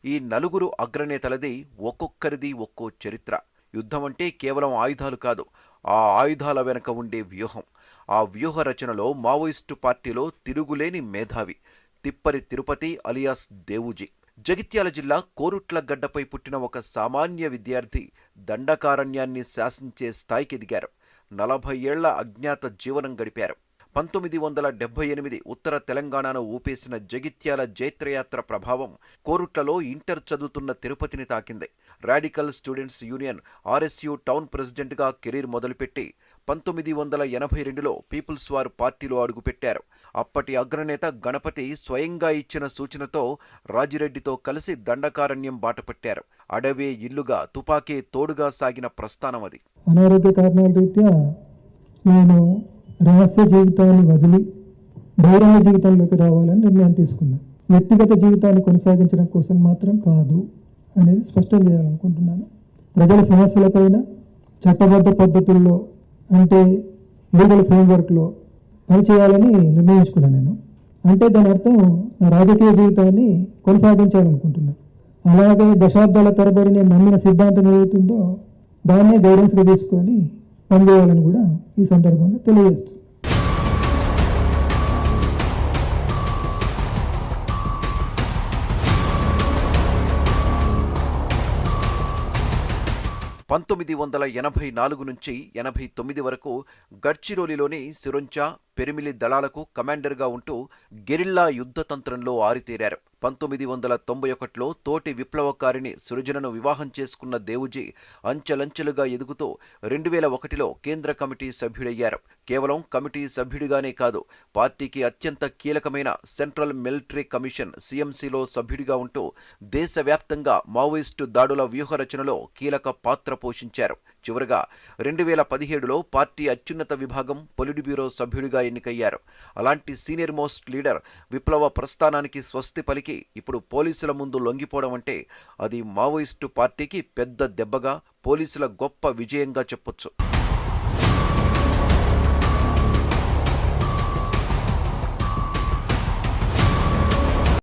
ఈ నలుగురు అగ్రనేతలది ఒక్కొక్కరిది ఒక్కో చరిత్ర. యుద్ధమంటే కేవలం ఆయుధాలు కాదు, ఆ ఆయుధాల వెనక ఉండే వ్యూహం. ఆ వ్యూహ రచనలో మావోయిస్టు పార్టీలో తిరుగులేని మేధావి తిప్పరి తిరుపతి అలియాస్ దేవుజీ. జగిత్యాల జిల్లా కోరుట్ల గడ్డపై పుట్టిన ఒక సామాన్య విద్యార్థి దండకారణ్యాన్ని శాసించే స్థాయికి ఎదిగారు. 40 ఏళ్ల అజ్ఞాత జీవనం గడిపారు. 1978 ఉత్తర తెలంగాణను ఊపేసిన జగిత్యాల జైత్రయాత్ర ప్రభావం కోరుట్లలో ఇంటర్ చదువుతున్న తిరుపతిని తాకింది. Radical students union RSU town ప్రెసిడెంట్గా కెరీర్ మొదలుపెట్టి 1982లో పీపుల్స్ వార్ పార్టీలో అడుగుపెట్టారు. అప్పటి అగ్రనేత గణపతి స్వయంగా ఇచ్చిన సూచనతో రాజిరెడ్డితో కలిసి దండకారణ్యం బాటపట్టారు. అడవే ఇల్లుగా, తుపాకీ తోడుగా సాగిన ప్రస్థానం అది. అనారోగ్య కారణాల రీత్యా నేను రహస్య జీవితాన్ని వదిలి బహిరంగ జీవితంలోకి రావాలని నిర్ణయం తీసుకున్నాను. వ్యక్తిగత జీవితాన్ని కొనసాగించడం కోసం మాత్రం కాదు అనేది స్పష్టం చేయాలనుకుంటున్నాను. ప్రజల సమస్యలపైన చట్టబద్ధ పద్ధతుల్లో, అంటే లీగల్ ఫ్రేమ్వర్క్లో పనిచేయాలని నిర్ణయించుకున్నాను నేను. అంటే దాని అర్థం నా రాజకీయ జీవితాన్ని కొనసాగించాలనుకుంటున్నాను. అలాగే దశాబ్దాల తరబడి నేను నమ్మిన సిద్ధాంతం ఏదైతుందో దాన్నే గైడెన్స్గా తీసుకొని పనిచేయాలని కూడా ఈ సందర్భంగా తెలియజేస్తుంది. పంతొమ్మిది 1984 నుంచి 89 వరకు గడ్చిరోలిలోని సిరొంచా, పెరిమిలి దళాలకు కమాండర్గా ఉంటూ గెరిల్లా యుద్ధతంత్రంలో ఆరితేరారు. 1991లో తోటి విప్లవకారిని సృజనను వివాహం చేసుకున్న దేవుజీ అంచెలంచెలుగా ఎదుగుతూ 2001లో కేంద్ర కమిటీ సభ్యుడయ్యారు. కేవలం కమిటీ సభ్యుడిగానే కాదు, పార్టీకి అత్యంత కీలకమైన సెంట్రల్ మిలిటరీ కమిషన్ సిఎంసిలో సభ్యుడిగా ఉంటూ దేశవ్యాప్తంగా మావోయిస్టు దాడుల వ్యూహరచనలో కీలక పాత్ర పోషించారు. చివరగా 2017లో పార్టీ అత్యున్నత విభాగం పొలిట్ బ్యూరో సభ్యుడిగా ఎన్నికయ్యారు. అలాంటి సీనియర్ మోస్ట్ లీడర్ విప్లవ ప్రస్థానానికి స్వస్తి పలికి ఇప్పుడు పోలీసుల ముందు లొంగిపోవడం అంటే అది మావోయిస్టు పార్టీకి పెద్ద దెబ్బగా, పోలీసుల గొప్ప విజయంగా చెప్పొచ్చు.